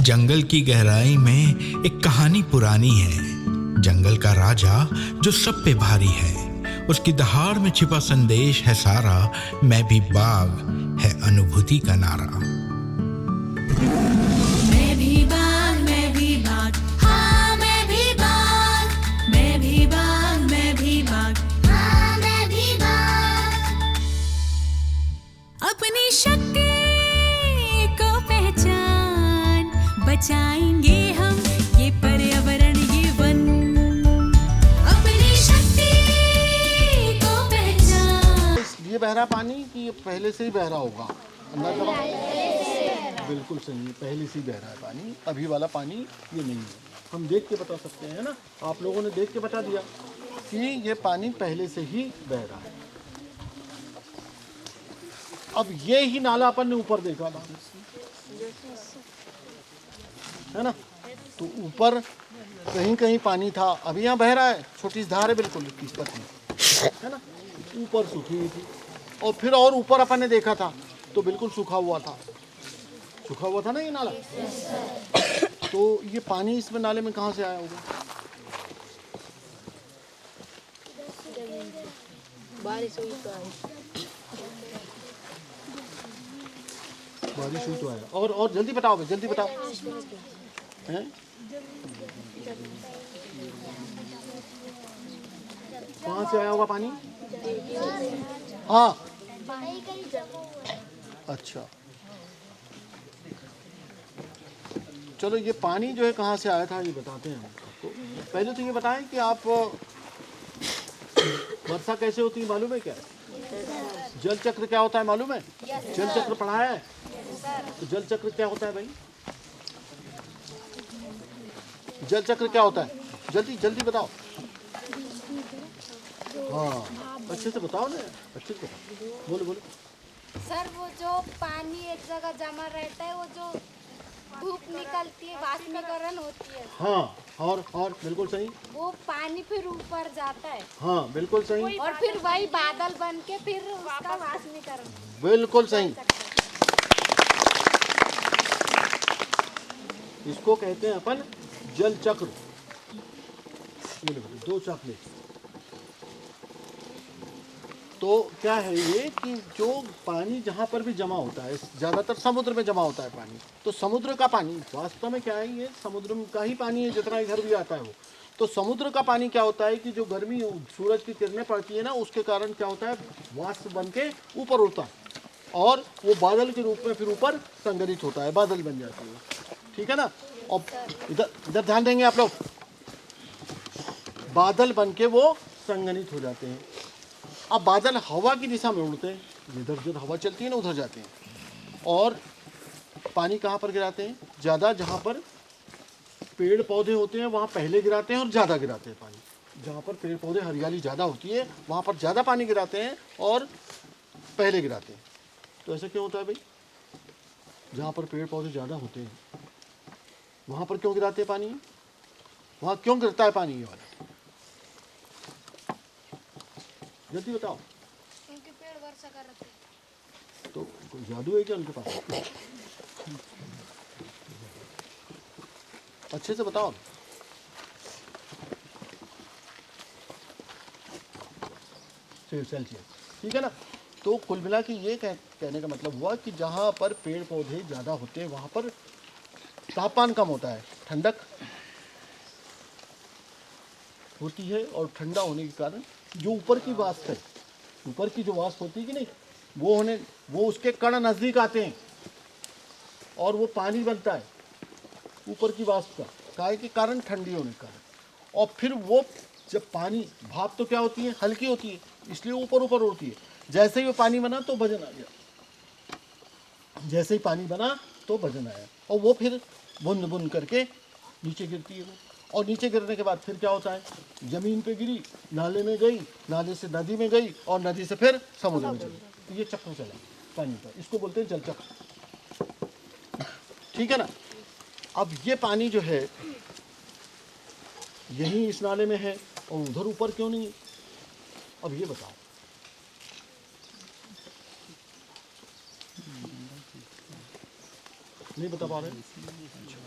जंगल की गहराई में एक कहानी पुरानी है। जंगल का राजा जो सब पे भारी है, उसकी दहाड़ में छिपा संदेश है सारा। मैं भी बाघ है अनुभूति का नारा। मैं भी बाघ, मैं भी बाघ, हाँ मैं भी बाघ, मैं भी बाघ, मैं भी बाघ, हाँ मैं भी बाघ। अपनी शक्ति को पहचान, बचाएंगे हम ये पर्यावरण, ये वन। अपनी शक्ति को पहचान। ये बह रहा पानी कि ये पहले से ही बह रहा होगा? अंदाजा लगाओ। बिल्कुल सही, पहले से ही बह रहा है पानी। अभी वाला पानी ये नहीं है। हम देख के बता सकते हैं ना, आप लोगों ने देख के बता दिया कि ये पानी पहले से ही बह रहा है। अब ये ही नाला अपन ने ऊपर देखा था, है ना? तो ऊपर कहीं कहीं पानी था, अभी यहाँ बह रहा है, छोटी सी धार है, बिल्कुल है ना? ऊपर सूखी हुई थी। और फिर और ऊपर अपन ने देखा था तो बिल्कुल सूखा हुआ था ना ये नाला। तो ये पानी इसमें नाले में कहाँ से आया होगा? बारिश हुई तो आई। बारिश हुई तो आया। और जल्दी बताओ, जल्दी बताओ। हैं? कहाँ से आया होगा पानी? हाँ, अच्छा, चलो ये पानी जो है कहाँ से आया था ये बताते हैं आपको। पहले तो ये बताएं कि आप वर्षा कैसे होती है मालूम है क्या? जल चक्र क्या होता है मालूम है? जल चक्र पढ़ा है? तो जल चक्र क्या होता है भाई? जल चक्र क्या होता है? जल्दी जल्दी बताओ। हाँ, अच्छे से बताओ ना, अच्छे से बताओ। बोलो बोलो। सर वो जो पानी एक जगह जमा रहता है, वो जो धूप निकलती है, वाष्पीकरण होती है। हाँ, और बिल्कुल सही। वो पानी फिर ऊपर जाता है। हाँ, बिल्कुल सही। और फिर वही बादल बन के फिर उसका वाष्पीकरण। बिल्कुल सही। इसको कहते हैं अपन जल चक्र। दो चॉकलेट। तो क्या है ये कि जो पानी जहाँ पर भी जमा होता है, ज़्यादातर समुद्र में जमा होता है पानी। तो समुद्र का पानी वास्तव में क्या है, ये समुद्र का ही पानी है, जितना इधर भी आता है वो। तो समुद्र का पानी क्या होता है कि जो गर्मी सूरज की किरणें पड़ती है ना, उसके कारण क्या होता है, वाष्प बन के ऊपर उड़ता है और वो बादल के रूप में फिर ऊपर संग्रहित होता है, बादल बन जाती है। ठीक है ना? और इधर ध्यान देंगे आप लोग, बादल बन के वो संघनित हो जाते हैं। अब बादल हवा की दिशा में उड़ते हैं, जिधर जिधर हवा चलती है ना उधर जाते हैं। और पानी कहाँ पर गिराते हैं? ज़्यादा जहाँ पर पेड़ पौधे होते हैं वहाँ पहले गिराते हैं और ज़्यादा गिराते हैं पानी। जहाँ पर पेड़ पौधे हरियाली ज़्यादा होती है वहाँ पर ज़्यादा पानी गिराते हैं और पहले गिराते हैं। तो ऐसा क्यों होता है भाई? जहाँ पर पेड़ पौधे ज़्यादा होते हैं वहाँ पर क्यों गिराते हैं पानी? वहाँ क्यों गिरता है पानी ये वाला? जल्दी बताओ। क्योंकि पेड़ वर्षा कर रहे थे। तो कोई जादू है क्या उनके पास? अच्छे से बताओ। सेल्सियस, ठीक है ना? तो कुल मिला के ये कहने का मतलब हुआ कि जहाँ पर पेड़ पौधे ज़्यादा होते हैं वहाँ पर तापमान कम होता है, ठंडक होती है। और ठंडा होने के कारण जो ऊपर की वाष्प है, ऊपर की जो वाष्प होती है कि नहीं, वो उसके कण नज़दीक आते हैं और वो पानी बनता है ऊपर की वाष्प का, काहे के कारण, ठंडी होने के कारण। और फिर वो जब पानी, भाप तो क्या होती है, हल्की होती है, इसलिए ऊपर ऊपर उड़ती है। जैसे ही वो पानी बना तो वजन आ गया, जैसे ही पानी बना तो वजन आया और वो फिर बूंद बूंद करके नीचे गिरती है वो। और नीचे गिरने के बाद फिर क्या होता है, ज़मीन पे गिरी, नाले में गई, नाले से नदी में गई और नदी से फिर समुद्र में चली। तो ये चक्र चला पानी का, इसको बोलते हैं जल चक्र। ठीक है ना? अब ये पानी जो है यहीं इस नाले में है और उधर ऊपर क्यों नहीं है? अब ये बताओ। नहीं बता पा रहे?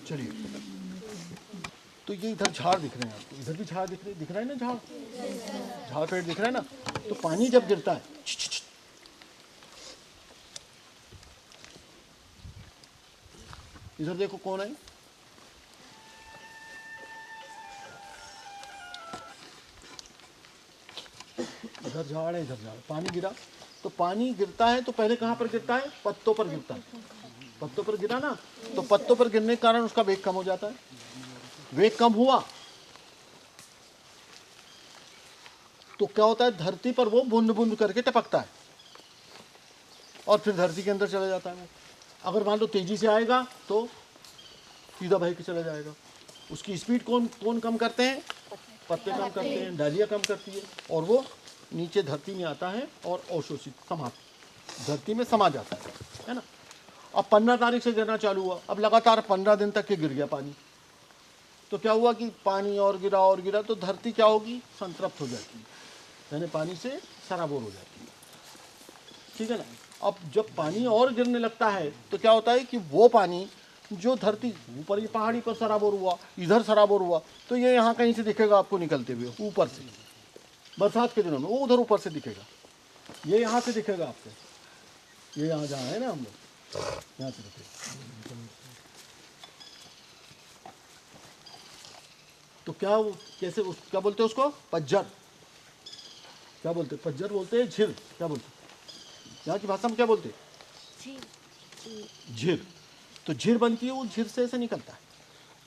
चलिए, तो ये इधर झाड़ दिख रहे हैं आपको, इधर भी झाड़ दिख रहा है ना, झाड़ पेड़ दिख रहा है ना। तो पानी जब गिरता है, इधर देखो कौन है, इधर झाड़ है, इधर झाड़, पानी गिरा। तो पानी गिरता है तो पहले कहाँ पर गिरता है? पत्तों पर गिरता है। पत्तों पर गिरा ना, तो पत्तों पर गिरने के कारण उसका वेग कम हो जाता है। वेग कम हुआ तो क्या होता है, धरती पर वो बूंद बूंद करके टपकता है और फिर धरती के अंदर चला जाता है वो। अगर मान लो तेजी से आएगा तो सीधा बह के चला जाएगा। उसकी स्पीड कौन कम करते हैं? पत्ते कम करते हैं, डालियाँ कम करती है, और वो नीचे धरती में आता है और अवशोषित धरती में समा जाता है ना। अब 15 तारीख से गिरना चालू हुआ, अब लगातार 15 दिन तक के गिर गया पानी। तो क्या हुआ कि पानी और गिरा तो धरती क्या होगी? संतृप्त हो जाती है, यानी पानी से सराबोर हो जाती है। ठीक है ना। अब जब पानी और गिरने लगता है तो क्या होता है कि वो पानी जो धरती ऊपर, ये पहाड़ी पर सराबोर हुआ, इधर सराबोर हुआ, तो ये यहाँ कहीं से दिखेगा आपको निकलते हुए ऊपर से। बरसात के दिनों में वो उधर ऊपर से दिखेगा, ये यहाँ से दिखेगा आपको, ये यहाँ जहाँ है ना हम लोग, यहाँ से दिखेगा। तो कैसे क्या बोलते हैं उसको? पज्जर। क्या बोलते? पज्जर बोलते हैं, झिर क्या बोलते? यहाँ की भाषा में क्या बोलते? झिर। तो झिर बनती है, वो झिर से ऐसे निकलता है,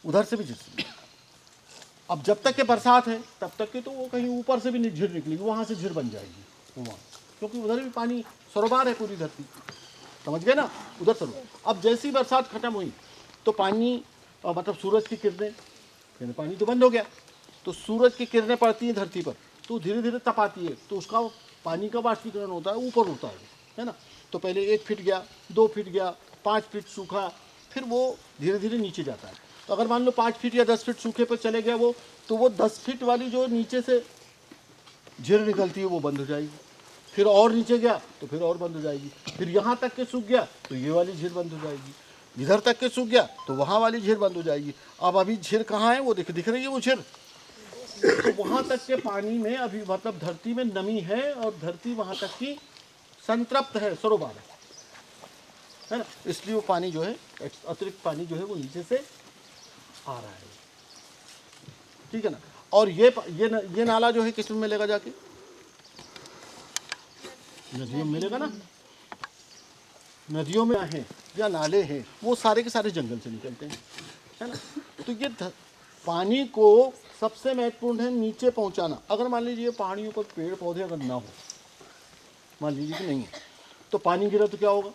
उधर से भी झिर से। अब जब तक के बरसात है तब तक के तो वो कहीं ऊपर से भी झिर निकलेगी, वहाँ से झिर बन जाएगी वहाँ, क्योंकि उधर भी पानी सरोवर है पूरी धरती, समझ गए ना, उधर सरोवर। अब जैसी बरसात खत्म हुई तो पानी मतलब सूरज की किरणें, यानी पानी तो बंद हो गया, तो सूरज की किरणें पड़ती हैं धरती पर, तो धीरे धीरे तपाती है, तो उसका पानी का बाष्पीकरण होता है, ऊपर उठता है ना। तो पहले 1 फीट गया, 2 फीट गया, 5 फीट सूखा, फिर वो धीरे धीरे नीचे जाता है। तो अगर मान लो 5 फीट या 10 फीट सूखे पर चले गया वो, तो वो 10 फीट वाली जो नीचे से झिर निकलती है वो बंद हो जाएगी। फिर और नीचे गया तो फिर और बंद हो जाएगी। फिर यहाँ तक के सूख गया तो ये वाली झिर बंद हो जाएगी। इधर तक के सूख गया तो वहाँ वाली झिर बंद हो जाएगी। अब अभी झिर कहाँ है? वो दिख रही है वो झिर। तो वहाँ तक के पानी में अभी मतलब धरती में नमी है और धरती वहाँ तक की संतृप्त है, सरोवर है ना, इसलिए वो पानी जो है, अतिरिक्त पानी जो है वो नीचे से आ रहा है। ठीक है ना। और ये नाला जो है किस में मिलेगा? जाके नदियों में मिलेगा ना। नदियों में हैं या नाले हैं, वो सारे के सारे जंगल से निकलते हैं, है ना। तो ये पानी को सबसे महत्वपूर्ण है नीचे पहुंचाना। अगर मान लीजिए पहाड़ियों पर पेड़ पौधे अगर ना हो, मान लीजिए कि नहीं है, तो पानी गिरा तो क्या होगा?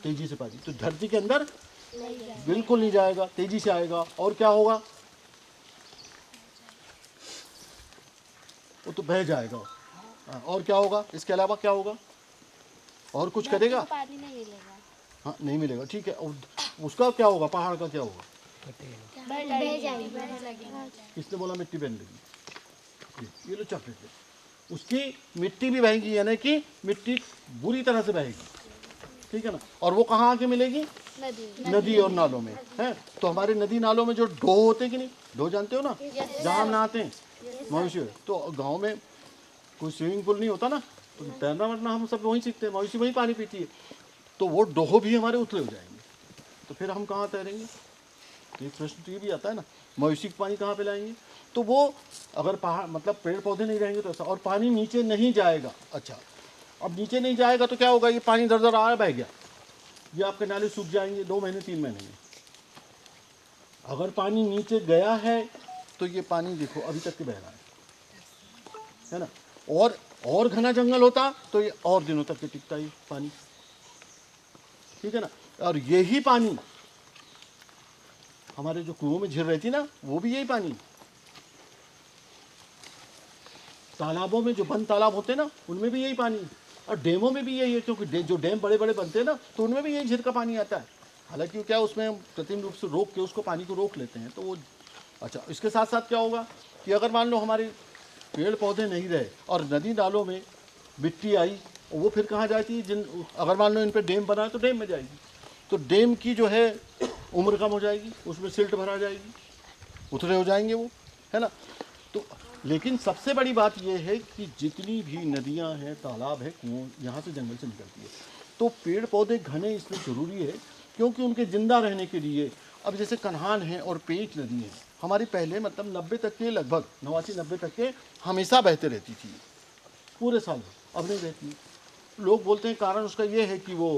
तेजी से पानी तो धरती के अंदर बिल्कुल नहीं जाएगा, तेजी से आएगा। और क्या होगा? वो तो बह जाएगा। और क्या होगा? इसके अलावा क्या होगा? और कुछ करेगा? पानी नहीं मिलेगा। हाँ, नहीं मिलेगा, ठीक है। और उसका क्या होगा? पहाड़ का क्या होगा? किसने बोला मिट्टी बहने लगी? ये लो चॉकलेट, उसकी मिट्टी भी बहेगी, यानी कि मिट्टी बुरी तरह से बहेगी। ठीक है ना। और वो कहाँ आके मिलेगी? नदी और नालों में है। तो हमारे नदी नालों में जो डो होते हैं कि नहीं, डो जानते हो ना, जहाँ हम नहाते हैं मवेशी। तो गांव में कोई स्विमिंग पूल नहीं होता ना, तो तैरना वरना हम सब वहीं सीखते हैं, मवेशी वहीं पानी पीती है। तो वो डोहो भी हमारे उथले हो जाएंगे, तो फिर हम कहाँ तैरेंगे? एक प्रश्न तो ये भी आता है ना, मवेशी का पानी कहाँ पे लाएंगे? तो वो अगर पहाड़ मतलब पेड़ पौधे नहीं रहेंगे तो ऐसा, और पानी नीचे नहीं जाएगा। अच्छा, अब नीचे नहीं जाएगा तो क्या होगा? ये पानी दर दर आ बह गया, ये आपके नाले सूख जाएंगे 2 महीने 3 महीने में। अगर पानी नीचे गया है तो ये पानी देखो अभी तक के बह रहा है ना। और घना जंगल होता तो ये और दिनों तक के टिकता है पानी। ठीक है ना। और यही पानी हमारे जो कुओं में झिर रहती ना, वो भी यही पानी। तालाबों में जो बंद तालाब होते हैं ना, उनमें भी यही पानी। और डैमों में भी यही है, क्योंकि जो डैम बड़े बड़े बनते हैं ना, तो उनमें भी यही झिर का पानी आता है। हालांकि क्या उसमें कृत्रिम रूप से रोक के उसको पानी को रोक लेते हैं, तो वो अच्छा। इसके साथ साथ क्या होगा कि अगर मान लो हमारे पेड़ पौधे नहीं रहे और नदी नालों में मिट्टी आई और वो फिर कहाँ जाती है, जिन अगर मान लो इन पे डैम बना है तो डैम में जाएगी, तो डैम की जो है उम्र कम हो जाएगी, उसमें सिल्ट भरा जाएगी, उथले हो जाएंगे वो, है ना। तो लेकिन सबसे बड़ी बात यह है कि जितनी भी नदियाँ हैं, तालाब है, कुआं, यहाँ से जंगल से निकलती है। तो पेड़ पौधे घने इसलिए ज़रूरी है क्योंकि उनके ज़िंदा रहने के लिए, अब जैसे कन्हान है और पेंच नदी है हमारी, पहले मतलब 90 तक के, लगभग 89-90 तक के हमेशा बहते रहती थी पूरे साल, अब नहीं बहती। लोग बोलते हैं कारण उसका ये है कि वो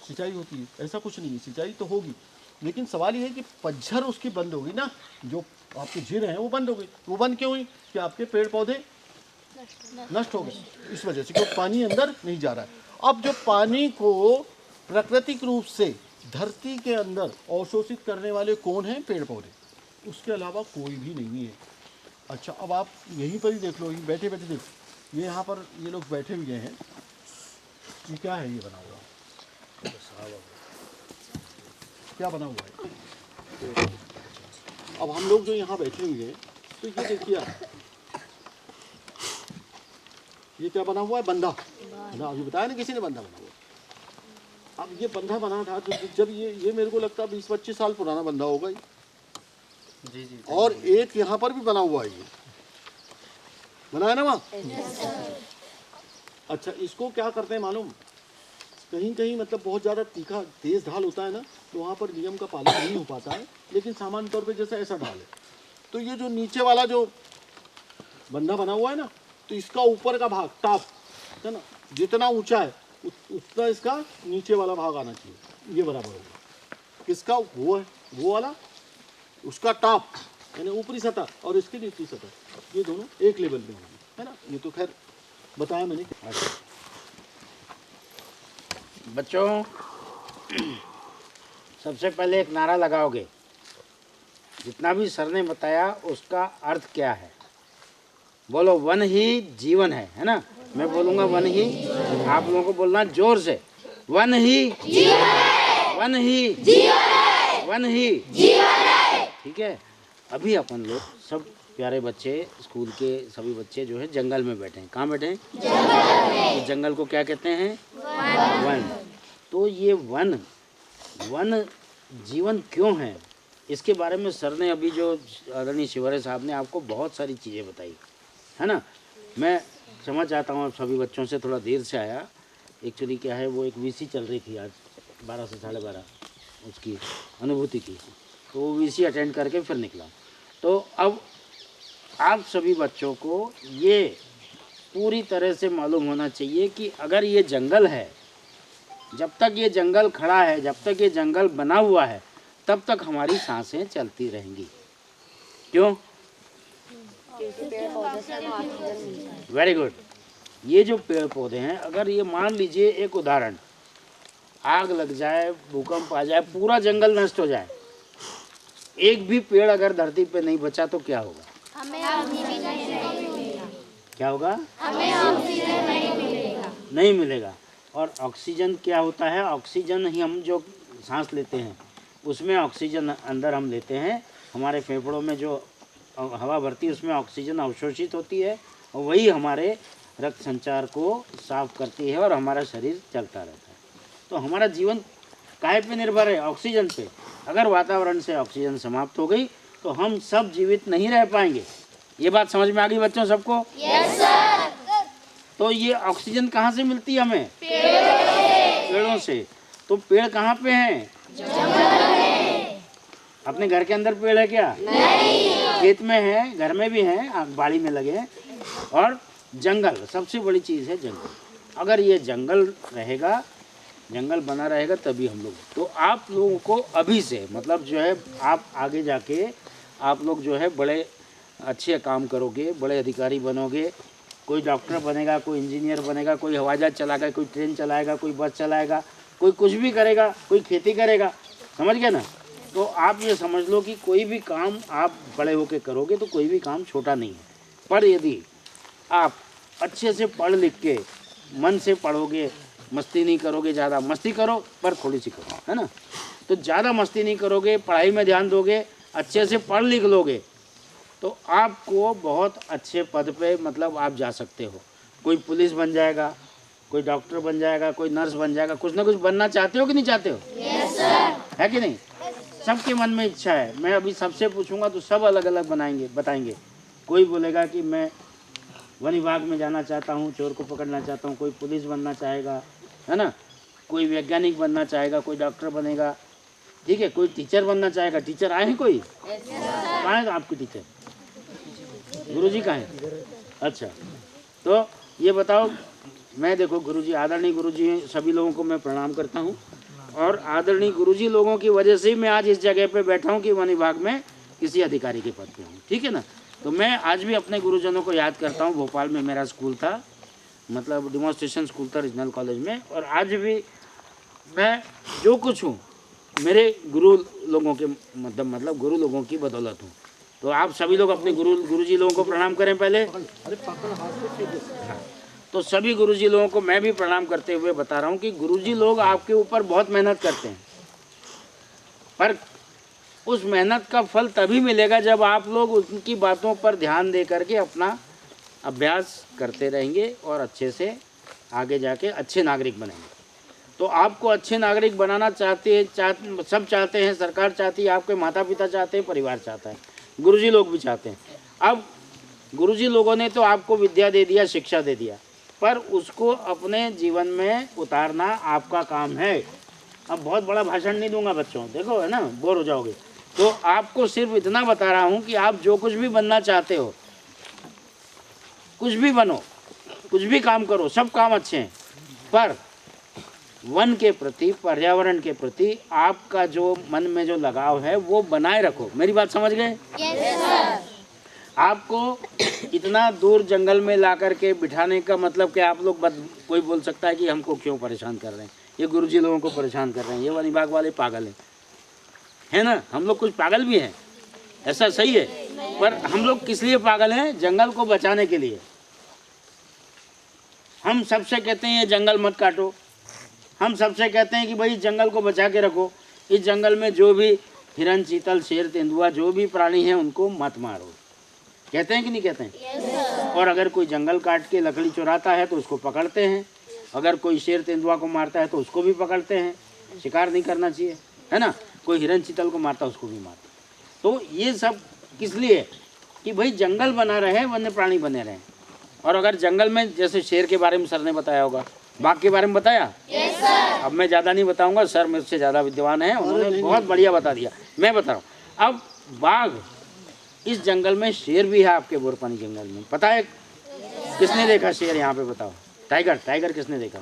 सिंचाई होती है, ऐसा कुछ नहीं है, सिंचाई तो होगी, लेकिन सवाल ये है कि पतझड़ उसकी बंद होगी ना, जो आपकी झीलें हैं वो बंद हो गई। वो बंद क्यों हुई कि आपके पेड़ पौधे नष्ट हो गए, इस वजह से, क्योंकि पानी अंदर नहीं जा रहा है। अब जो पानी को प्राकृतिक रूप से धरती के अंदर अवशोषित करने वाले कौन हैं? पेड़ पौधे, उसके अलावा कोई भी नहीं है। अच्छा, अब आप यहीं पर ही देख लो, बैठे बैठे देख, ये यहाँ पर ये लोग बैठे हुए हैं, ये क्या है? ये बना हुआ क्या बना हुआ है? अब हम लोग जो यहाँ बैठे हुए हैं, तो ये देखिए आप, ये क्या बना हुआ है? बंधा। ना अभी बताया ना किसी ने, बंधा बना हुआ। अब ये बंधा बना था तो जब ये मेरे को लगता है 20-25 साल पुराना बंधा होगा ये। जी। और एक यहाँ पर भी बना हुआ है, ये बना है ना वहाँ। अच्छा, इसको क्या करते हैं मालूम? कहीं कहीं मतलब बहुत ज़्यादा तीखा तेज़ ढाल होता है ना, तो वहाँ पर नियम का पालन नहीं हो पाता है, लेकिन सामान्य तौर पे जैसे ऐसा ढाल है, तो ये जो नीचे वाला जो बंधा बना हुआ है ना, तो इसका ऊपर का भाग, टॉप है ना, जितना ऊंचा है उतना इसका नीचे वाला भाग आना चाहिए, ये बराबर होगा किसका? वो है वो वाला, उसका टॉप यानी ऊपरी सतह, और इसकी नीचली सतह, ये दोनों एक लेवल में होंगे, है ना। ये तो खैर बताया मैंने। बच्चों, सबसे पहले एक नारा लगाओगे, जितना भी सर ने बताया उसका अर्थ क्या है? बोलो, वन ही जीवन है ना? मैं बोलूँगा वन ही, आप लोगों को बोलना जोर से, वन ही जीवन है, वन ही जीवन है, वन ही जीवन है। ठीक है। अभी अपन लोग सब प्यारे बच्चे, स्कूल के सभी बच्चे जो है जंगल में बैठे हैं। कहाँ बैठे हैं? जंगल में। तो जंगल को क्या कहते हैं? वन। तो ये वन जीवन क्यों है, इसके बारे में सर ने अभी जो आदरणीय शिवरे साहब ने आपको बहुत सारी चीज़ें बताई, है ना। मैं क्षमा चाहता हूँ, सभी बच्चों से थोड़ा देर से आया। एक्चुअली क्या है, वो एक वीसी चल रही थी आज 12 से 12:30, उसकी अनुभूति की, तो वो वीसी अटेंड करके फिर निकला। तो अब आप सभी बच्चों को ये पूरी तरह से मालूम होना चाहिए कि अगर ये जंगल है, जब तक ये जंगल खड़ा है, जब तक ये जंगल बना हुआ है, तब तक हमारी सांसें चलती रहेंगी। क्यों? Very good. ये जो पेड़ पौधे हैं, अगर ये मान लीजिए एक उदाहरण, आग लग जाए, भूकंप आ जाए, पूरा जंगल नष्ट हो जाए, एक भी पेड़ अगर धरती पे नहीं बचा तो क्या होगा? क्या होगा? हमें ऑक्सीजन नहीं मिलेगा। और ऑक्सीजन क्या होता है? ऑक्सीजन ही हम जो सांस लेते हैं, उसमें ऑक्सीजन अंदर हम लेते हैं, हमारे फेफड़ों में जो हवा भरती है उसमें ऑक्सीजन अवशोषित होती है, और वही हमारे रक्त संचार को साफ करती है और हमारा शरीर चलता रहता है। तो हमारा जीवन काहे पे निर्भर है? ऑक्सीजन पे। अगर वातावरण से ऑक्सीजन समाप्त हो गई तो हम सब जीवित नहीं रह पाएंगे। ये बात समझ में आ गई बच्चों सबको? Yes sir. तो ये ऑक्सीजन कहाँ से मिलती है हमें? पेड़ों से। तो पेड़ कहाँ पे हैं? अपने घर के अंदर पेड़ है क्या? नहीं। खेत में है, घर में भी है, बाड़ी में लगे हैं। और जंगल, सबसे बड़ी चीज़ है जंगल। अगर ये जंगल रहेगा, जंगल बना रहेगा, तभी हम लोग। तो आप लोगों को अभी से, मतलब जो है, आप आगे जाके आप लोग जो है बड़े अच्छे काम करोगे, बड़े अधिकारी बनोगे। कोई डॉक्टर बनेगा, कोई इंजीनियर बनेगा, कोई हवाई जहाज चलाएगा, कोई ट्रेन चलाएगा, कोई बस चलाएगा, कोई कुछ भी करेगा, कोई खेती करेगा। समझ गए ना? तो आप ये समझ लो कि कोई भी काम आप बड़े होके करोगे तो कोई भी काम छोटा नहीं है। पर यदि आप अच्छे से पढ़ लिख के मन से पढ़ोगे, मस्ती नहीं करोगे, ज़्यादा मस्ती करो पर थोड़ी सी करो, है ना। तो ज़्यादा मस्ती नहीं करोगे, पढ़ाई में ध्यान दोगे, अच्छे से पढ़ लिख लोगे, तो आपको बहुत अच्छे पद पे मतलब आप जा सकते हो। कोई पुलिस बन जाएगा, कोई डॉक्टर बन जाएगा, कोई नर्स बन जाएगा, कुछ ना कुछ बनना चाहते हो कि नहीं चाहते हो? Yes sir. है कि नहीं? सबके मन में इच्छा है। मैं अभी सबसे पूछूंगा तो सब अलग अलग बताएंगे। कोई बोलेगा कि मैं वन विभाग में जाना चाहता हूँ, चोर को पकड़ना चाहता हूँ, कोई पुलिस बनना चाहेगा, है ना, कोई वैज्ञानिक बनना चाहेगा, कोई डॉक्टर बनेगा, ठीक है, कोई टीचर बनना चाहेगा। टीचर आए हैं कोई? कहाँ है आपके टीचर? गुरुजी कहाँ है? अच्छा, तो ये बताओ, मैं देखो गुरुजी, आदरणीय गुरुजी हैं, सभी लोगों को मैं प्रणाम करता हूँ और आदरणीय गुरुजी लोगों की वजह से ही मैं आज इस जगह पे बैठा हूँ कि वन विभाग में किसी अधिकारी के पद पे हूँ, ठीक है ना। तो मैं आज भी अपने गुरुजनों को याद करता हूँ। भोपाल में मेरा स्कूल था, मतलब डेमोन्स्ट्रेशन स्कूल था रीजनल कॉलेज में, और आज भी मैं जो कुछ हूँ मेरे गुरु लोगों के मतलब गुरु लोगों की बदौलत हूँ। तो आप सभी लोग अपने गुरुजी लोगों को प्रणाम करें पहले। तो सभी गुरुजी लोगों को मैं भी प्रणाम करते हुए बता रहा हूँ कि गुरुजी लोग आपके ऊपर बहुत मेहनत करते हैं, पर उस मेहनत का फल तभी मिलेगा जब आप लोग उनकी बातों पर ध्यान दे करके अपना अभ्यास करते रहेंगे और अच्छे से आगे जाके अच्छे नागरिक बनेंगे। तो आपको अच्छे नागरिक बनाना सब चाहते हैं, सरकार चाहती है, आपके माता पिता चाहते हैं, परिवार चाहता है, गुरुजी लोग भी चाहते हैं। अब गुरुजी लोगों ने तो आपको विद्या दे दिया, शिक्षा दे दिया, पर उसको अपने जीवन में उतारना आपका काम है। अब बहुत बड़ा भाषण नहीं दूंगा बच्चों, देखो है ना, बोर हो जाओगे। तो आपको सिर्फ इतना बता रहा हूँ कि आप जो कुछ भी बनना चाहते हो, कुछ भी बनो, कुछ भी काम करो, सब काम अच्छे हैं, पर वन के प्रति, पर्यावरण के प्रति आपका जो मन में जो लगाव है वो बनाए रखो। मेरी बात समझ गए? Yes sir. आपको इतना दूर जंगल में ला करके बिठाने का मतलब कि आप लोग कोई बोल सकता है कि हमको क्यों परेशान कर रहे हैं, ये गुरुजी लोगों को परेशान कर रहे हैं, ये वन विभाग वाले पागल हैं, है ना। हम लोग कुछ पागल भी हैं, ऐसा सही है, पर हम लोग किस लिए पागल हैं? जंगल को बचाने के लिए। हम सबसे कहते हैं ये जंगल मत काटो, हम सबसे कहते हैं कि भाई जंगल को बचा के रखो, इस जंगल में जो भी हिरन, चीतल, शेर, तेंदुआ जो भी प्राणी हैं उनको मत मारो। कहते हैं कि नहीं कहते हैं? yes, और अगर कोई जंगल काट के लकड़ी चुराता है तो उसको पकड़ते हैं, अगर कोई शेर तेंदुआ को मारता है तो उसको भी पकड़ते हैं। शिकार नहीं करना चाहिए, है ना। कोई हिरन चीतल को मारता है उसको भी मारते। तो ये सब किस लिए? कि भाई जंगल बना रहे, वन्य प्राणी बने रहें। और अगर जंगल में, जैसे शेर के बारे में सर ने बताया होगा, बाघ के बारे में बताया? yes, अब मैं ज़्यादा नहीं बताऊंगा, सर मुझसे ज़्यादा विद्वान है, उन्होंने बहुत बढ़िया बता दिया। मैं बता रहा हूँ, अब बाघ इस जंगल में, शेर भी है आपके बोरपानी जंगल में, पता है? किसने देखा शेर यहाँ पे बताओ? टाइगर किसने देखा?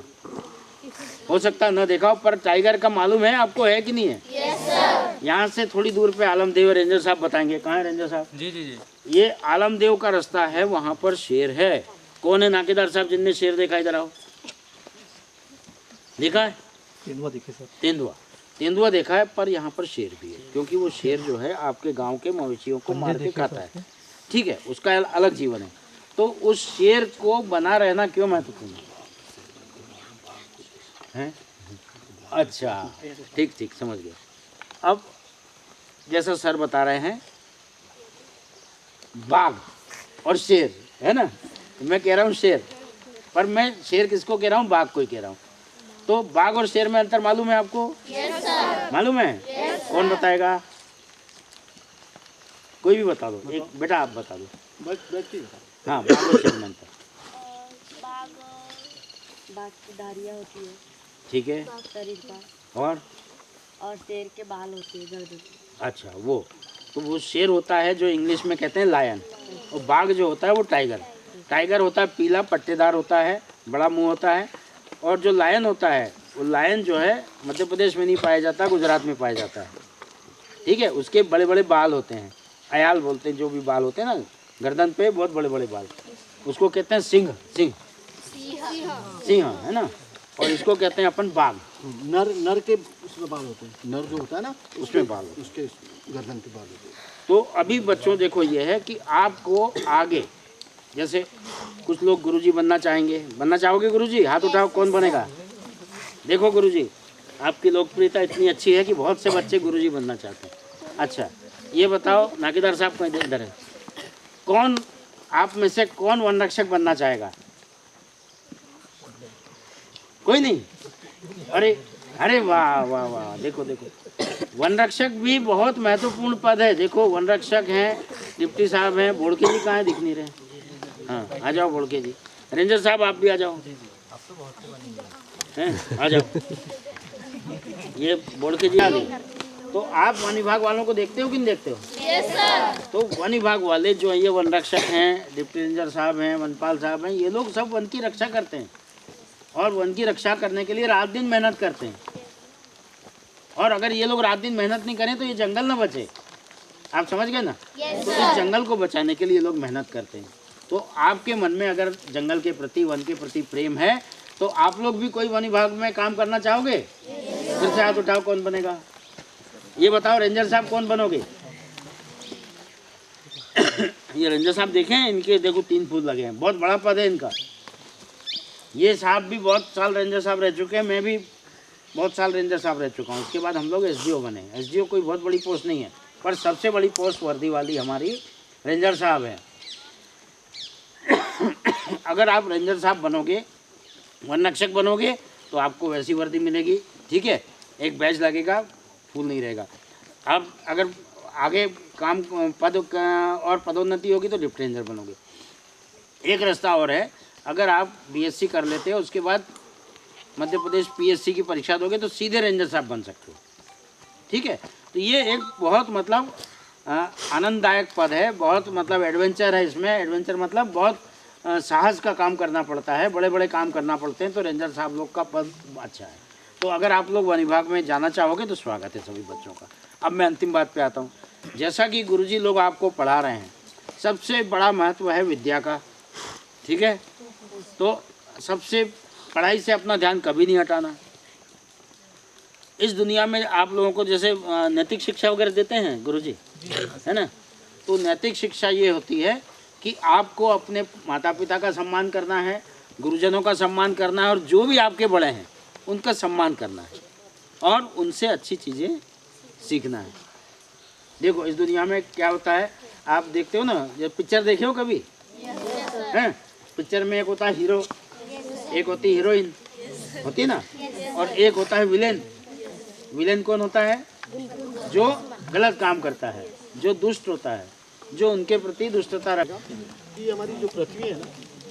हो सकता है न देखा हो, पर टाइगर का मालूम है आपको, है कि नहीं है? yes, यहाँ से थोड़ी दूर पे आलमदेव रेंजर साहब बताएंगे। कहाँ है रेंजर साहब? जी। ये आलमदेव का रास्ता है, वहाँ पर शेर है। कौन है नाकेदार साहब जिनने शेर देखा? इधर आओ। देखा है? तेंदुआ देखा है, पर यहाँ पर शेर भी है, क्योंकि वो शेर जो है आपके गांव के मवेशियों को मार के खाता है, ठीक है, उसका अलग जीवन है। तो उस शेर को बना रहना क्यों महत्वपूर्ण है? अच्छा, ठीक, समझ गया। अब जैसा सर बता रहे हैं, बाघ और शेर, है ना, मैं कह रहा हूँ शेर, पर मैं शेर किसको कह रहा हूँ? बाघ को ही कह रहा हूँ। तो बाघ और शेर में अंतर मालूम है आपको? yes, sir. मालूम है? yes, कौन बताएगा? कोई भी बता दो। एक बेटा आप बता दो। हाँ, बाघ और शेर में अंतर। बाघ की दाढ़ियाँ होती है, ठीक है, शरीर पर, और शेर के बाल होते हैं, गर्दन। अच्छा, वो शेर होता है जो इंग्लिश में कहते हैं लायन, और बाघ जो होता है वो टाइगर होता है, पीला पट्टेदार होता है, बड़ा मुंह होता है। और जो लायन होता है, वो लायन जो है मध्य प्रदेश में नहीं पाया जाता, गुजरात में पाया जाता है, ठीक है। उसके बड़े बड़े बाल होते हैं, अयाल बोलते हैं, जो भी बाल होते हैं ना गर्दन पे, बहुत बड़े बड़े बाल, उसको कहते हैं सिंह, है ना। और इसको कहते हैं अपन बाघ। नर के उसमें बाल होते हैं, नर जो होता है ना उसमें बाल, उसके गर्दन के बाल होते हैं। तो अभी बच्चों देखो, ये है कि आपको आगे, जैसे कुछ लोग गुरुजी बनना चाहेंगे, बनना चाहोगे गुरुजी? हाथ उठाओ, कौन बनेगा? देखो गुरुजी, आपकी लोकप्रियता इतनी अच्छी है कि बहुत से बच्चे गुरुजी बनना चाहते हैं। अच्छा, ये बताओ, नाकेदार साहब कहीं इधर है, कौन आप में से कौन वन रक्षक बनना चाहेगा? कोई नहीं? अरे अरे वाह वाह वाह, देखो देखो, वन रक्षक भी बहुत महत्वपूर्ण पद है। देखो वन रक्षक हैं, डिप्टी साहब हैं, बोड़के जी कहाँ है, दिख नहीं रहे। हाँ आ जाओ बोड़के जी। रेंजर साहब आप भी आ जाओ, हैं आ जाओ। ये बोड़के जी आ गए। तो आप वन विभाग वालों को देखते हो कि नहीं देखते हो? Yes sir. तो वन विभाग वाले जो ये वन रक्षक हैं, डिप्टी रेंजर साहब हैं, वनपाल साहब हैं, ये लोग सब वन की रक्षा करते हैं और वन की रक्षा करने के लिए रात दिन मेहनत करते हैं। और अगर ये लोग रात दिन मेहनत नहीं करें तो ये जंगल ना बचे। आप समझ गए ना? तो इस जंगल को बचाने के लिए ये लोग मेहनत करते हैं। तो आपके मन में अगर जंगल के प्रति, वन के प्रति प्रेम है तो आप लोग भी कोई वन विभाग में काम करना चाहोगे? फिर से हाथ उठाओ, कौन बनेगा? ये बताओ रेंजर साहब कौन बनोगे? ये रेंजर साहब देखें, इनके देखो 3 फूल लगे हैं, बहुत बड़ा पद है इनका। ये साहब भी बहुत साल रेंजर साहब रह चुके हैं, मैं भी बहुत साल रेंजर साहब रह चुका हूँ। उसके बाद हम लोग एसडीओ बने। एसडीओ कोई बहुत बड़ी पोस्ट नहीं है, पर सबसे बड़ी पोस्ट वर्दी वाली हमारी रेंजर साहब है। अगर आप रेंजर साहब बनोगे, वन रक्षक बनोगे, तो आपको वैसी वर्दी मिलेगी, ठीक है? एक बैच लगेगा, फूल नहीं रहेगा। अब अगर आगे काम पद और पदोन्नति होगी तो डिप्टी रेंजर बनोगे। एक रास्ता और है, अगर आप बीएससी कर लेते हो, उसके बाद मध्य प्रदेश पीएससी की परीक्षा दोगे तो सीधे रेंजर साहब बन सकते हो, ठीक है? तो ये एक बहुत मतलब आनंददायक पद है, बहुत मतलब एडवेंचर है इसमें। एडवेंचर मतलब बहुत साहस का काम करना पड़ता है, बड़े बड़े काम करना पड़ते हैं। तो रेंजर साहब लोग का पद अच्छा है। तो अगर आप लोग वन विभाग में जाना चाहोगे तो स्वागत है सभी बच्चों का। अब मैं अंतिम बात पे आता हूँ। जैसा कि गुरुजी लोग आपको पढ़ा रहे हैं, सबसे बड़ा महत्व है विद्या का, ठीक है? तो सबसे पढ़ाई से अपना ध्यान कभी नहीं हटाना। इस दुनिया में आप लोगों को जैसे नैतिक शिक्षा वगैरह देते हैं गुरुजी, है ना? तो नैतिक शिक्षा ये होती है कि आपको अपने माता पिता का सम्मान करना है, गुरुजनों का सम्मान करना है, और जो भी आपके बड़े हैं उनका सम्मान करना है और उनसे अच्छी चीज़ें सीखना है। देखो इस दुनिया में क्या होता है, आप देखते हो ना, जब पिक्चर देखे हो कभी? हैं? पिक्चर में एक होता है हीरो, एक होती है हीरोइन, होती है ना, और एक होता है विलेन। विलेन कौन होता है? जो गलत काम करता है, जो दुष्ट होता है, जो उनके प्रति दुष्टता रखता है। ये हमारी जो पृथ्वी है ना,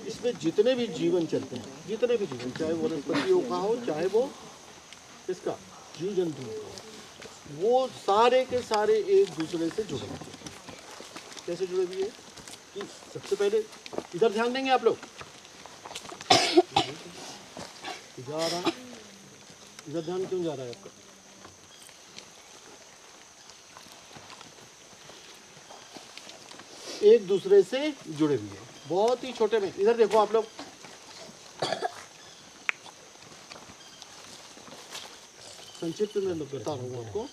इसमें जितने भी जीवन चलते हैं, जितने भी जीवन, चाहे वो वनस्पतियों का हो, चाहे वो इसका जीव जंतु हो, वो सारे के सारे एक दूसरे से जुड़े हुए हैं। कैसे जुड़े हुए हैं कि सबसे पहले इधर ध्यान देंगे आप लोग। इधर ध्यान क्यों जा रहा है आपका? एक दूसरे से जुड़े हुए हैं, बहुत ही छोटे में। इधर देखो आप लोग, संक्षिप्त में मैं बता रहा हूँ आपको।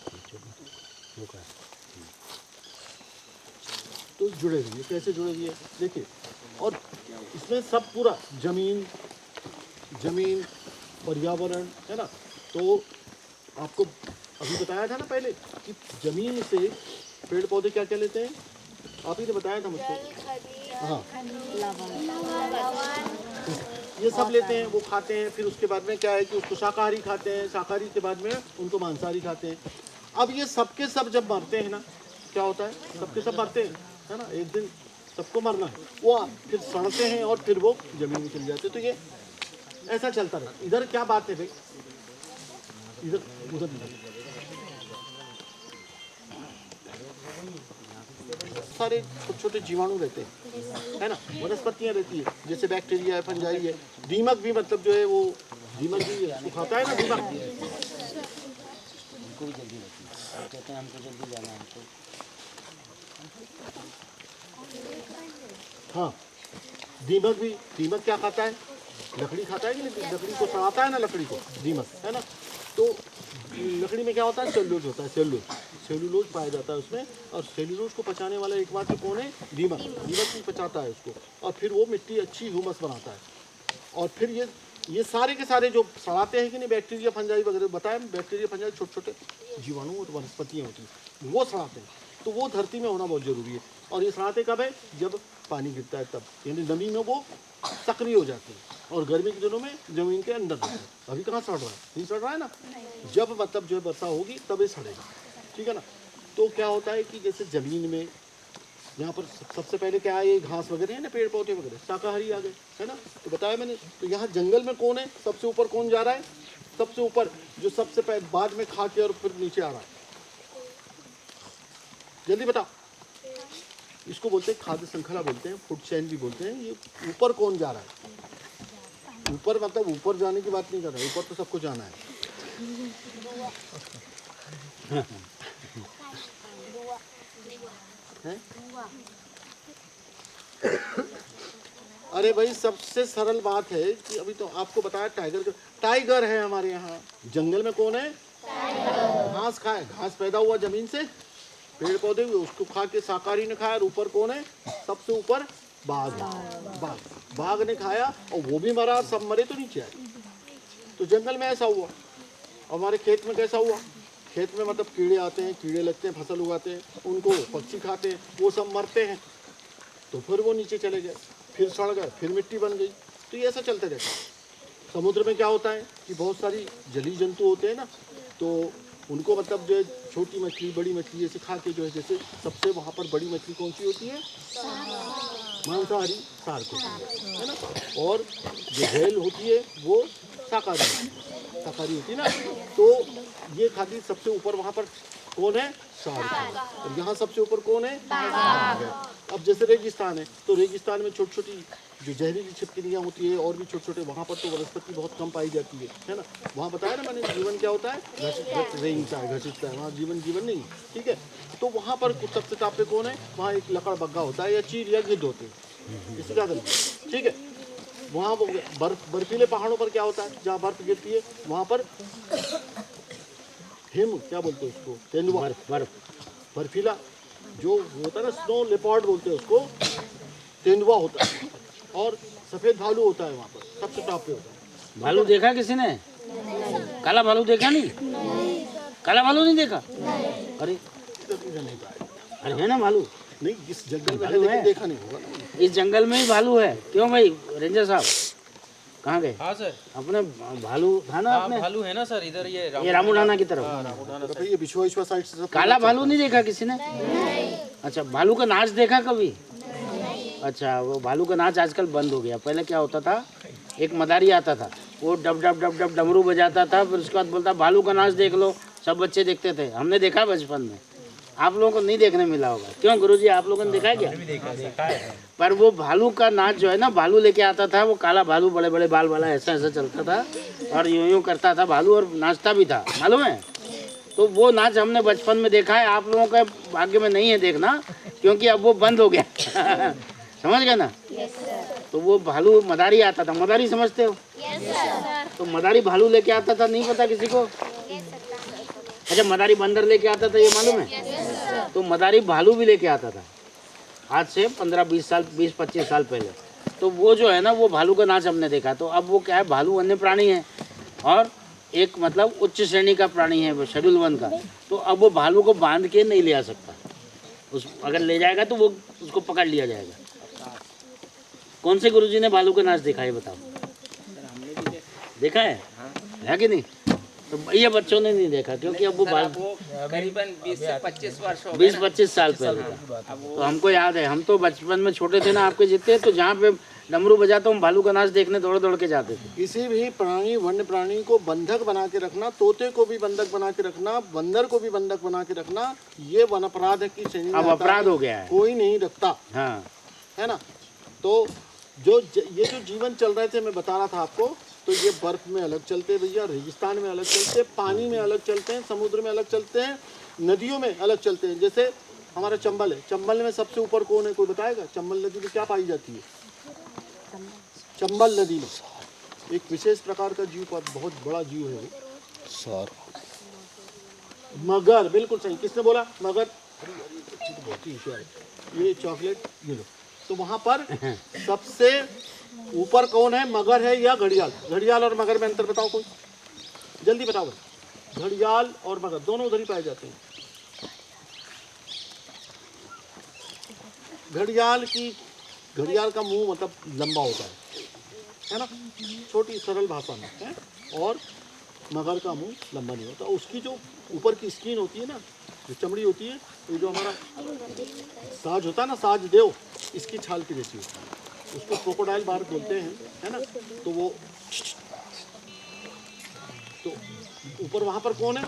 तो जुड़े हुए, कैसे जुड़े हुए देखिए। और इसमें सब पूरा जमीन पर्यावरण है ना। तो आपको अभी बताया था ना पहले कि जमीन से पेड़ पौधे क्या क्या लेते हैं, आप ही ने बताया था मुझको। हाँ, ये सब लेते हैं, वो खाते हैं। फिर उसके बाद में क्या है कि उसको शाकाहारी खाते हैं, शाकाहारी के बाद में उनको मांसाहारी खाते हैं। अब ये सबके सब जब मरते हैं ना, क्या होता है, सबके सब मरते हैं, है ना, एक दिन सबको मरना है। वो फिर सड़ते हैं और फिर वो जमीन में चले जाते हैं। तो ये ऐसा चलता रहा। इधर क्या बात है भाई, इधर उधर सारे छोटे छोटे जीवाणु रहते हैं, है ना। वनस्पतियाँ रहती है, जैसे बैक्टीरिया है, फंजाई है, दीमक भी, मतलब जो है वो दीमक भी वो खाता है ना, दीमक। उनको भी जल्दी रहती है, कहते हैं हमको जल्दी जाना है हमको। हाँ, दीमक भी, दीमक क्या खाता है, लकड़ी खाता है कि नहीं, लकड़ी को सड़ाता है ना, लकड़ी को दीमक, है ना। तो लकड़ी में क्या होता है, सेलुलोज होता है, सेलुलोज पाया जाता है उसमें। और सेलुलोज को पचाने वाला एकमात्र कौन है, दीमक। दीमक भी पचाता है उसको, और फिर वो मिट्टी अच्छी ह्यूमस बनाता है। और फिर ये सारे के सारे जो सड़ाते हैं कि नहीं, बैक्टीरिया फंजाई वगैरह बताया, बैक्टीरिया फंजाई छोटे छोटे जीवाणु और वनस्पतियाँ होती हैं, वो सड़ाते हैं। तो वो धरती में होना बहुत ज़रूरी है। और ये सड़ाते कब है, जब पानी गिरता है तब, यानी नमी में वो सक्रिय हो जाते हैं और गर्मी के दिनों में जमीन के अंदर रहते हैं। अभी कहाँ सड़ रहा है, नहीं सड़ रहा है ना। जब मतलब जो है वर्षा होगी तब ये सड़ेगा, ठीक है ना। तो क्या होता है कि जैसे ज़मीन में यहाँ पर सबसे पहले क्या है, ये घास वगैरह है ना, पेड़ पौधे वगैरह, शाकाहारी आ गए, है ना। तो बताया मैंने। तो यहाँ जंगल में कौन है, सबसे ऊपर कौन जा रहा है, सबसे ऊपर जो सबसे पहले बाद में खा के और फिर नीचे आ रहा है, जल्दी बताओ। इसको बोलते हैं खाद्य श्रृंखला बोलते हैं, फूड चेन भी बोलते हैं। ये ऊपर कौन जा रहा है, ऊपर मतलब ऊपर जाने की बात नहीं कर रहा है, ऊपर तो सबको जाना है। अरे भाई सबसे सरल बात है कि अभी तो आपको बताया टाइगर है हमारे यहाँ। जंगल में कौन है, घास खाए, घास पैदा हुआ जमीन से, पेड़ पौधे हुए उसको खा के शाकाहारी ने खाया। और ऊपर कौन है, सबसे ऊपर बाघ है। बाघ ने खाया और वो भी मरा, सब मरे तो नीचे आए। तो जंगल में ऐसा हुआ। हमारे खेत में कैसा हुआ, खेत में मतलब कीड़े आते हैं, कीड़े लगते हैं, फसल उगाते हैं, उनको पक्षी खाते हैं, वो सब मरते हैं। तो फिर वो नीचे चले गए, फिर सड़ गए, फिर मिट्टी बन गई। तो ये ऐसा चलते रहता है। समुद्र में क्या होता है कि बहुत सारी जलीय जंतु होते हैं ना, तो उनको मतलब जो है छोटी मछली बड़ी मछली ऐसे खा के जो है, जैसे सबसे वहाँ पर बड़ी मछली कौन सी होती है, मांसाहारी सार्क होती है ना। और जो व्हेल होती है वो शाकाहारी होती है ना। तो ये खाती सबसे ऊपर वहाँ पर कौन है, शार्क। और यहाँ सबसे ऊपर कौन है, बाघ है। अब जैसे रेगिस्तान है, तो रेगिस्तान में छोटी छोटी जो जहरीली छिपकलियाँ होती है और भी छोटे छोटे, वहाँ पर तो वनस्पति बहुत कम पाई जाती है ना। वहाँ बताया ना मैंने, जीवन क्या होता है, घटित है, वहाँ जीवन नहीं, ठीक है। तो वहाँ पर सबसे टॉप पे कौन है, वहाँ एक लकड़बग्गा होता है या चील या गिद्ध होते हैं, इससे ज़्यादा नहीं, ठीक है। वहाँ बर्फीले पहाड़ों पर क्या होता है, जहाँ बर्फ गिरती है वहाँ पर हिम क्या बोलते हैं उसको, तेंदुआ, बर्फीला जो होता है ना, स्नो लेपर्ड बोलते हैं उसको, तेंदुआ होता है। और सफ़ेद भालू होता है वहाँ पर, सबसे टॉप पे होता है। भालू देखा किसी ने, काला भालू देखा नहीं, काला भालू नहीं देखा। अरे नहीं पाया, अरे है ना भालू, नहीं इस जंगल में है, भालू लेकिन है। देखा नहीं होगा। इस जंगल में ही भालू है। क्यों भाई रेंजर साहब कहाँ गए? हाँ सर, अपने भालू था ना, अपने भालू है ना सर इधर, ये रामूडाना की तरफ। तो भाई ये विश्वा साइड से सब काला भालू नहीं देखा किसी ने? अच्छा, भालू का नाच देखा कभी? अच्छा, वो भालू का नाच आजकल बंद हो गया। पहले क्या होता था, एक मदारी आता था, वो डब डब डब डब डमरू बजाता था, फिर उसके बाद बोलता भालू का नाच देख लो। सब बच्चे देखते थे, हमने देखा बचपन में। आप लोगों को नहीं देखने मिला होगा, क्यों गुरुजी, आप लोगों ने देखा है क्या? देखा है। पर वो भालू का नाच जो है ना, भालू लेके आता था, वो काला भालू, बड़े बड़े बाल वाला, ऐसा ऐसा चलता था और यूं यूं करता था भालू, और नाचता भी था, मालूम है। तो वो नाच हमने बचपन में देखा है। आप लोगों का भाग्य में नहीं है देखना, क्योंकि अब वो बंद हो गया। समझ गए ना? तो वो भालू मदारी आता था, मदारी समझते हो? तो मदारी भालू लेके आता था, नहीं पता किसी को? अच्छा, मदारी बंदर लेके आता था, ये मालूम है? तो मदारी भालू भी लेके आता था, आज से 15-20 साल, 20-25 साल पहले। तो वो जो है ना, वो भालू का नाच हमने देखा। तो अब वो क्या है, भालू वन्य प्राणी है और एक मतलब उच्च श्रेणी का प्राणी है, वो शेड्यूल 1 का। तो अब वो भालू को बांध के नहीं ले आ सकता, उस अगर ले जाएगा तो वो उसको पकड़ लिया जाएगा। कौन से गुरुजी ने भालू का नाच देखा है, बताओ? देखा है कि नहीं? तो ये बच्चों ने नहीं देखा, क्योंकि अब वो करीबन 20 से 25 वर्ष हो गए, 20-25 साल पहले का। तो हमको याद है, हम तो बचपन में छोटे थे ना आपके जितने, तो जहाँ पे डमरू बजाता हम भालू का नाच देखने दौड़ दौड़ के जाते थे। किसी भी प्राणी, वन्य प्राणी को बंधक बना के रखना, तोते को भी बंधक बना के रखना, बंदर को भी बंधक बना के रखना, ये वन अपराध की श्रेणी में अब आता अपराध है। हो गया है। कोई नहीं रखता, हाँ, है ना। तो ये जो जीवन चल रहे थे, मैं बता रहा था आपको, तो ये बर्फ में अलग चलते हैं भैया, रेगिस्तान में अलग चलते हैं, पानी में अलग चलते हैं, समुद्र में अलग चलते हैं, नदियों में अलग चलते हैं। जैसे हमारा चंबल है, चंबल में सबसे ऊपर कौन है, कोई बताएगा? चंबल नदी में क्या पाई जाती है? चंबल नदी में एक विशेष प्रकार का जीव, बहुत बड़ा जीव है वो, मगर। बिल्कुल सही, किसने बोला? मगर। तो बहुत ही होशियार है। ये चॉकलेट ये लो। तो वहाँ पर सबसे ऊपर कौन है, मगर है या घड़ियाल? घड़ियाल और मगर में अंतर बताओ कोई, जल्दी बताओ भाई। घड़ियाल और मगर दोनों उधर ही पाए जाते हैं। घड़ियाल का मुंह मतलब लंबा होता है, है ना, छोटी सरल भाषा में है। और मगर का मुंह लंबा नहीं होता। उसकी जो ऊपर की स्किन होती है ना, जो चमड़ी होती है, ये जो हमारा साज होता है ना, साज देव, इसकी छाल की जैसी होती है, उसको क्रोकोडाइल बार बोलते हैं, है ना। तो वो तो ऊपर वहाँ पर कौन है?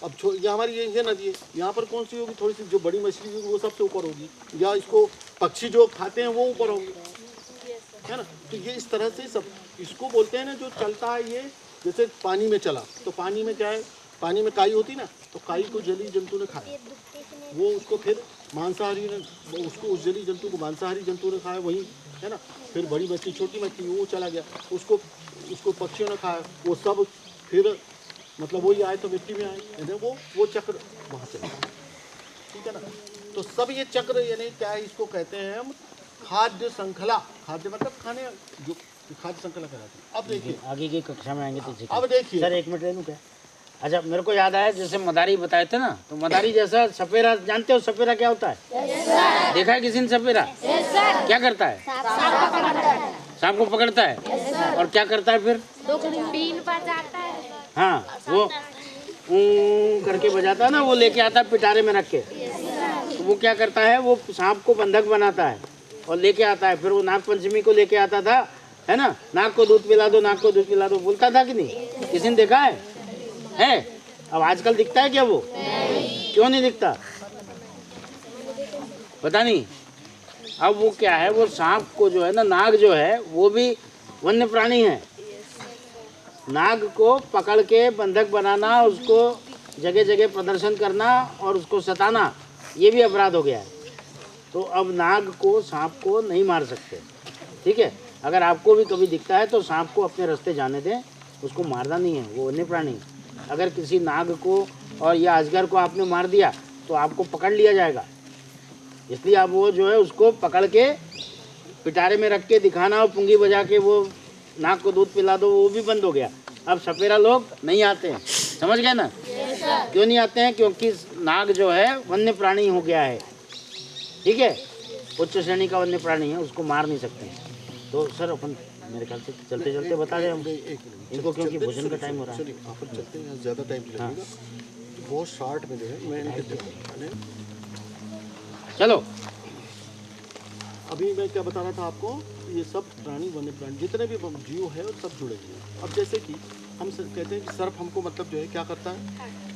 अब ये हमारी ये नदी है, यहाँ पर कौन सी होगी? थोड़ी सी जो बड़ी मछली होगी वो सबसे ऊपर होगी, या इसको पक्षी जो खाते हैं वो ऊपर होंगे, है ना। तो ये इस तरह से सब इसको बोलते हैं ना, जो चलता है ये, जैसे पानी में चला तो पानी में क्या है, पानी में काई होती ना, तो काई को जलीय जंतु ने खाया, वो उसको फिर मांसाहारी ने, उसको उस जलीय जंतु को मांसाहारी जंतु ने खाया, वही है ना। फिर बड़ी मछली, छोटी मछली, वो चला गया, उसको पक्षियों ने खाया, वो सब फिर मतलब वही आए तो मिट्टी में आए, यानी वो चक्र वहाँ चला, ठीक है ना। तो सब ये चक्र यानी क्या है, इसको कहते हैं हम खाद्य श्रृंखला। खाद्य मतलब खाने, जो खाद्य श्रृंखला कहलाती है। अब देखिए आगे की कक्षा में आएंगे तो सीखेंगे। अब देखिए सर 1 मिनट ले लूँ क्या? अच्छा, मेरे को याद आया, जैसे मदारी बताए थे ना, तो मदारी जैसा सपेरा, जानते हो सपेरा क्या होता है? देखा है किसी ने सपेरा? क्या करता है? सांप को पकड़ता है। और क्या करता है फिर? बीन बजाता है। हाँ, वो करके बजाता है ना, वो लेके आता है पिटारे में रख के। तो वो क्या करता है, वो सांप को बंधक बनाता है और लेके आता है। फिर वो नाग पंचमी को लेके आता था, है ना, नाग को दूध पिला दो, नाग को दूध पिला दो, बोलता था कि नहीं? किसी ने देखा है? अब आजकल दिखता है क्या वो? क्यों नहीं दिखता? पता नहीं। अब वो क्या है, वो सांप को जो है ना, नाग जो है वो भी वन्य प्राणी है। नाग को पकड़ के बंधक बनाना, उसको जगह जगह प्रदर्शन करना और उसको सताना, ये भी अपराध हो गया है। तो अब नाग को, सांप को नहीं मार सकते, ठीक है। अगर आपको भी कभी दिखता है तो सांप को अपने रास्ते जाने दें, उसको मारना नहीं है, वो वन्य प्राणी। अगर किसी नाग को और या अजगर को आपने मार दिया तो आपको पकड़ लिया जाएगा। इसलिए आप वो जो है उसको पकड़ के पिटारे में रख के दिखाना और पुंगी बजा के वो नाग को दूध पिला दो, वो भी बंद हो गया। अब सपेरा लोग नहीं आते हैं, समझ गए ना? क्यों नहीं आते हैं? क्योंकि नाग जो है वन्य प्राणी हो गया है, ठीक है, उच्च श्रेणी का वन्य प्राणी है, उसको मार नहीं सकते। तो सर अपन मेरे ख्याल से चलते चलते बता दें हम इनको, क्योंकि भोजन का टाइम हो रहा है। अपन चलते हैं, ज़्यादा टाइम लगेगा, तो बहुत शॉर्ट में जो है मैं चलो। अभी मैं क्या बता रहा था आपको, ये सब प्राणी, वन्य प्राणी जितने भी जीव है वो सब जुड़े हुए हैं। अब जैसे कि हम कहते हैं कि सर्प हमको मतलब जो है क्या करता है,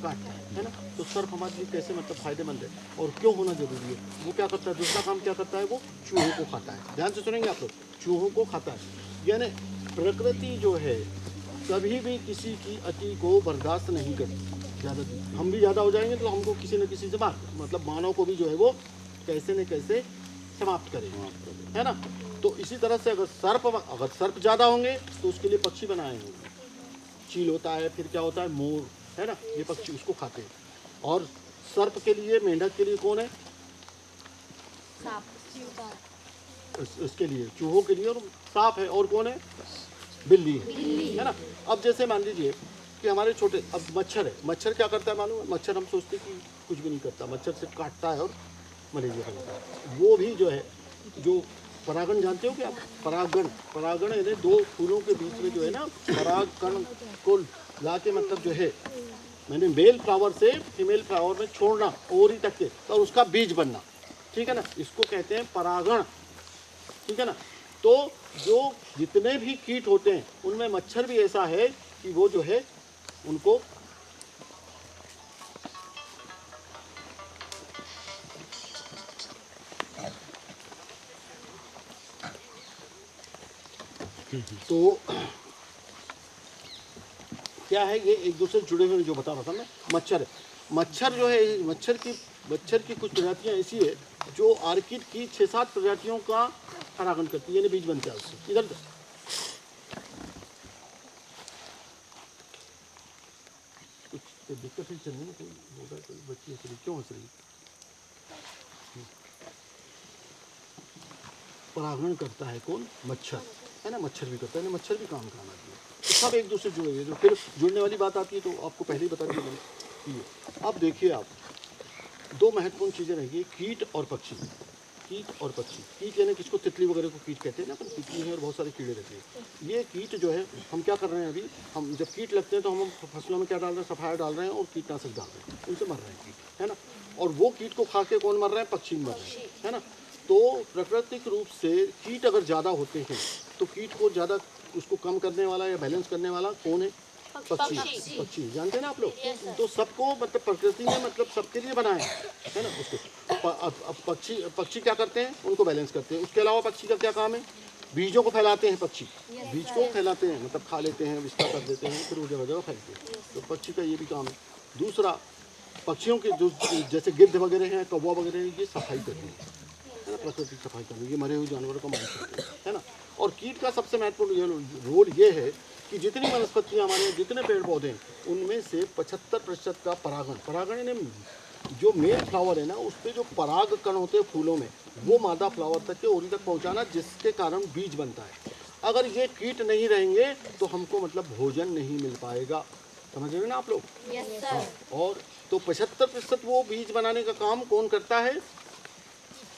काटता है ना। तो सर्प हमारे लिए कैसे मतलब फायदेमंद है और क्यों होना जरूरी है? वो क्या करता है, दूसरा काम क्या करता है, वो चूहों को खाता है। ध्यान से सुनेंगे आप लोग, चूहों को खाता है। यानी प्रकृति जो है कभी भी किसी की अति को बर्दाश्त नहीं करती। ज़्यादा हम भी ज़्यादा हो जाएंगे तो हमको किसी न किसी से मतलब मानव को भी जो है वो कैसे न कैसे समाप्त करेगा, है ना। तो इसी तरह से अगर सर्प ज़्यादा होंगे तो उसके लिए पक्षी बनाए होंगे। चील होता है, फिर क्या होता है, मोर, है ना, ये पक्षी उसको खाते हैं। और सर्प के लिए, मेंढक के लिए कौन है? इसके लिए, चूहों के लिए और सांप है। और कौन है? बिल्ली है ना। अब जैसे मान लीजिए कि हमारे छोटे, अब मच्छर है, मच्छर क्या करता है मालूम है? मच्छर हम सोचते कि कुछ भी नहीं करता, मच्छर सिर्फ काटता है और मलेरिया फैलाता है। वो भी जो है, जो परागण जानते हो क्या? परागण यानी दो फूलों के बीच में जो है ना, परागकण को ला के मतलब जो है, मैंने मेल फ्लावर से फीमेल फ्लावर में छोड़ना, ओरी तक के, और उसका बीज बनना, ठीक है ना, इसको कहते हैं परागण, ठीक है ना। तो जो जितने भी कीट होते हैं उनमें मच्छर भी ऐसा है कि वो जो है उनको तो क्या है, ये एक दूसरे से जुड़े हुए जो बता रहा था मैं, मच्छर है। मच्छर जो है, मच्छर की कुछ प्रजातियां ऐसी है जो आर्किड की 6-7 प्रजातियों का परागण करती है, यानी बीज बनता है उससे। इधर कुछ दिक्कत ही चल रही है, कोई बच्ची हंस रही, क्यों हंस रही? परागण करता है कौन? मच्छर, है ना। मच्छर भी करता है ना, मच्छर भी काम करना चाहिए। तो सब एक दूसरे जुड़े हुए। जो फिर जुड़ने वाली बात आती है तो आपको पहले ही बता दिया मैंने। अब देखिए आप, दो महत्वपूर्ण चीज़ें रहेंगी, कीट और पक्षी। कीट और पक्षी। कीट यानी किसको तितली वगैरह को कीट कहते हैं ना, पर तितली है और बहुत सारे कीड़े रहते हैं। ये कीट जो है हम क्या कर रहे हैं अभी, हम जब कीट लगते हैं तो हम फसलों में क्या डाल रहे हैं, सफाया डाल रहे हैं और कीटनाशक डाल रहे हैं, उनसे मर रहे हैं कीट, है ना। और वो कीट को खा के कौन मर रहे हैं, पक्षी मर रहे हैं, है ना। तो प्राकृतिक रूप से कीट अगर ज़्यादा होते हैं तो कीट को ज़्यादा उसको कम करने वाला या बैलेंस करने वाला कौन है, पक्षी। पक्षी जानते हैं ना आप लोग। तो सबको मतलब प्रकृति ने मतलब सबके लिए बनाया है ना उसको। अब पक्षी क्या करते हैं, उनको बैलेंस करते हैं। उसके अलावा पक्षी का क्या काम है, बीजों को फैलाते हैं। पक्षी बीज को फैलाते हैं, मतलब खा लेते हैं, विस्तार कर देते हैं, फिर वो जगह जगह फैलते हैं। तो पक्षी का ये भी काम है। दूसरा, पक्षियों के जो जैसे गिद्ध वगैरह हैं, कौवा वगैरह हैं, ये सफाई करते हैं, है ना, प्रकृति की सफाई करते हैं, ये मरे हुए जानवरों का मान करते हैं, है ना। और कीट का सबसे महत्वपूर्ण रोल ये है कि जितनी वनस्पतियाँ हमारे यहाँ, जितने पेड़ पौधे हैं, उनमें से 75% का परागण यानी जो मेल फ्लावर है ना, उस पर जो पराग कण होते हैं फूलों में, वो मादा फ्लावर तक के ओरी तक पहुँचाना, जिसके कारण बीज बनता है। अगर ये कीट नहीं रहेंगे तो हमको मतलब भोजन नहीं मिल पाएगा, समझ रहे हैं ना आप लोग। हाँ। और तो 75% वो बीज बनाने का काम कौन करता है,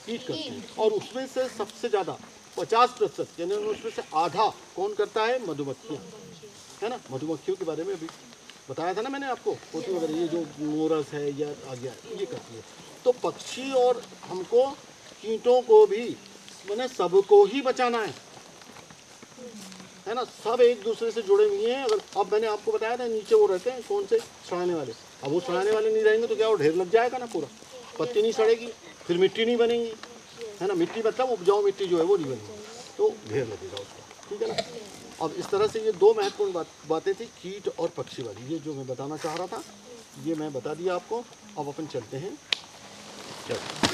कीट करते हैं। और उसमें से सबसे ज़्यादा 50% यानी उसमें से आधा कौन करता है, मधुमक्खियाँ, है ना। मधुमक्खियों के बारे में अभी बताया था ना मैंने आपको, पोती वगैरह, ये जो मोरस है या आ गया, ये करती है। तो पक्षी और हमको कीटों को भी मैंने सबको ही बचाना है ना। सब एक दूसरे से जुड़े हुए हैं। अगर अब मैंने आपको बताया था नीचे वो रहते हैं कौन से, सड़ाने वाले। अब वो सड़ाने वाले नहीं रहेंगे तो क्या वो ढेर लग जाएगा ना, पूरा पत्ती नहीं सड़ेगी, फिर मिट्टी नहीं बनेगी, है ना। मिट्टी मतलब उपजाऊ मिट्टी जो है वो नहीं बनेगी, तो ढेर लगेगा उसका, ठीक है ना। अब इस तरह से ये दो महत्वपूर्ण बातें थी, कीट और पक्षी वाली। ये जो मैं बताना चाह रहा था ये मैं बता दिया आपको। अब अपन चलते हैं, चलो।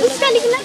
उसका लिखना